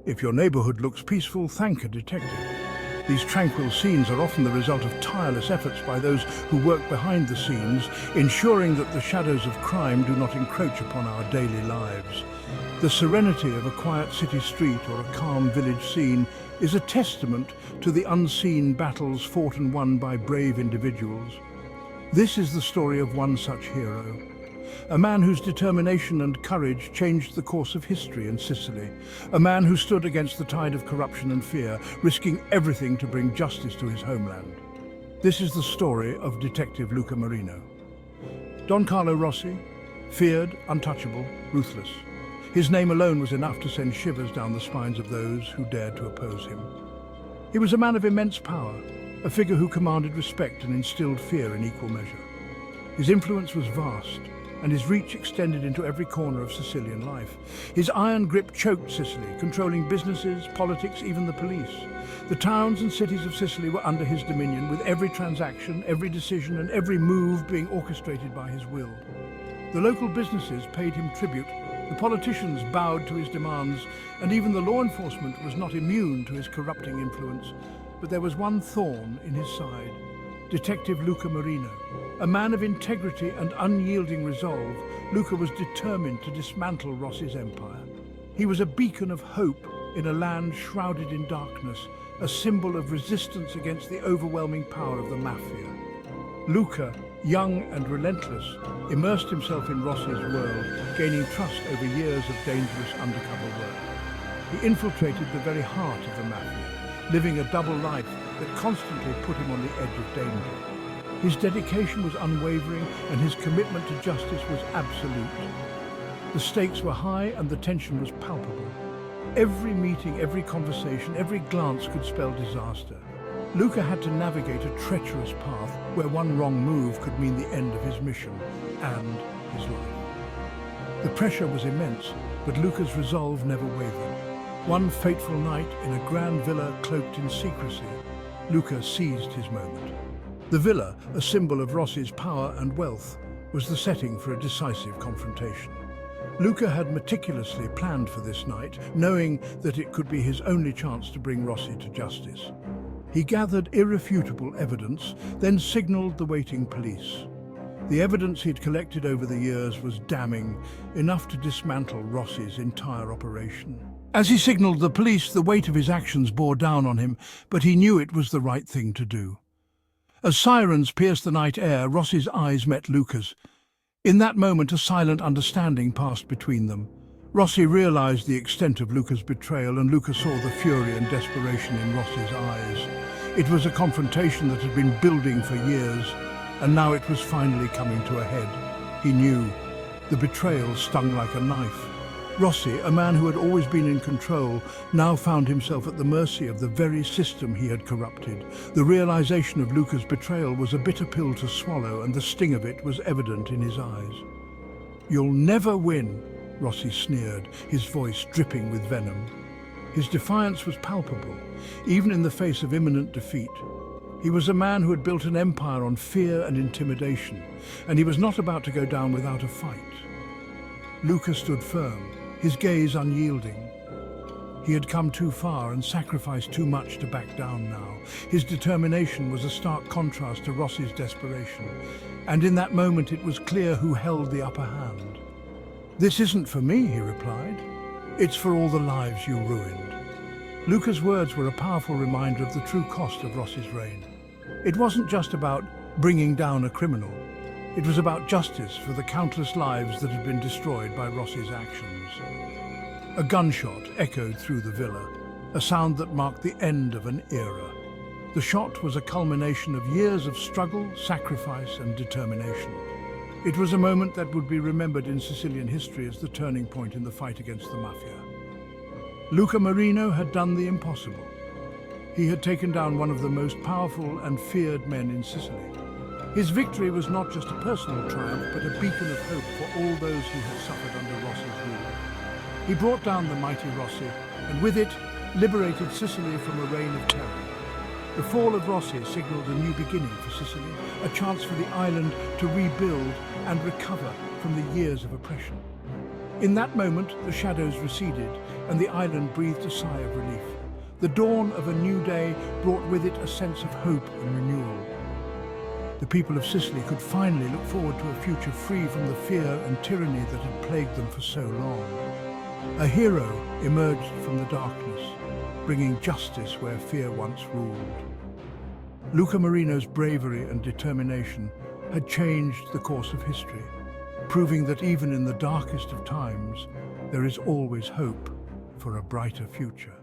If your neighborhood looks peaceful, thank a detective. These tranquil scenes are often the result of tireless efforts by those who work behind the scenes, ensuring that the shadows of crime do not encroach upon our daily lives. The serenity of a quiet city street or a calm village scene is a testament to the unseen battles fought and won by brave individuals. This is the story of one such hero. A man whose determination and courage changed the course of history in Sicily. A man who stood against the tide of corruption and fear, risking everything to bring justice to his homeland. This is the story of Detective Luca Marino. Don Carlo Rossi, feared, untouchable, ruthless. His name alone was enough to send shivers down the spines of those who dared to oppose him. He was a man of immense power, a figure who commanded respect and instilled fear in equal measure. His influence was vast, and his reach extended into every corner of Sicilian life. His iron grip choked Sicily, controlling businesses, politics, even the police. The towns and cities of Sicily were under his dominion, with every transaction, every decision, and every move being orchestrated by his will. The local businesses paid him tribute, the politicians bowed to his demands, and even the law enforcement was not immune to his corrupting influence. But there was one thorn in his side: Detective Luca Marino. A man of integrity and unyielding resolve, Luca was determined to dismantle Rossi's empire. He was a beacon of hope in a land shrouded in darkness, a symbol of resistance against the overwhelming power of the Mafia. Luca, young and relentless, immersed himself in Rossi's world, gaining trust over years of dangerous undercover work. He infiltrated the very heart of the Mafia, living a double life that constantly put him on the edge of danger. His dedication was unwavering, and his commitment to justice was absolute. The stakes were high and the tension was palpable. Every meeting, every conversation, every glance could spell disaster. Luca had to navigate a treacherous path where one wrong move could mean the end of his mission and his life. The pressure was immense, but Luca's resolve never wavered. One fateful night, in a grand villa cloaked in secrecy, Luca seized his moment. The villa, a symbol of Rossi's power and wealth, was the setting for a decisive confrontation. Luca had meticulously planned for this night, knowing that it could be his only chance to bring Rossi to justice. He gathered irrefutable evidence, then signaled the waiting police. The evidence he'd collected over the years was damning, enough to dismantle Rossi's entire operation. As he signaled the police, the weight of his actions bore down on him, but he knew it was the right thing to do. As sirens pierced the night air, Rossi's eyes met Luca's. In that moment, a silent understanding passed between them. Rossi realized the extent of Luca's betrayal, and Luca saw the fury and desperation in Rossi's eyes. It was a confrontation that had been building for years, and now it was finally coming to a head. He knew. The betrayal stung like a knife. Rossi, a man who had always been in control, now found himself at the mercy of the very system he had corrupted. The realization of Luca's betrayal was a bitter pill to swallow, and the sting of it was evident in his eyes. "You'll never win," Rossi sneered, his voice dripping with venom. His defiance was palpable, even in the face of imminent defeat. He was a man who had built an empire on fear and intimidation, and he was not about to go down without a fight. Luca stood firm, his gaze unyielding. He had come too far and sacrificed too much to back down now. His determination was a stark contrast to Rossi's desperation, and in that moment it was clear who held the upper hand. "This isn't for me," he replied. "It's for all the lives you ruined." Luca's words were a powerful reminder of the true cost of Rossi's reign. It wasn't just about bringing down a criminal. It was about justice for the countless lives that had been destroyed by Rossi's actions. A gunshot echoed through the villa, a sound that marked the end of an era. The shot was a culmination of years of struggle, sacrifice, and determination. It was a moment that would be remembered in Sicilian history as the turning point in the fight against the Mafia. Luca Marino had done the impossible. He had taken down one of the most powerful and feared men in Sicily. His victory was not just a personal triumph, but a beacon of hope for all those who had suffered under Rossi's rule. He brought down the mighty Rossi, and with it, liberated Sicily from a reign of terror. The fall of Rossi signaled a new beginning for Sicily, a chance for the island to rebuild and recover from the years of oppression. In that moment, the shadows receded, and the island breathed a sigh of relief. The dawn of a new day brought with it a sense of hope and renewal. The people of Sicily could finally look forward to a future free from the fear and tyranny that had plagued them for so long. A hero emerged from the darkness, bringing justice where fear once ruled. Luca Marino's bravery and determination had changed the course of history, proving that even in the darkest of times, there is always hope for a brighter future.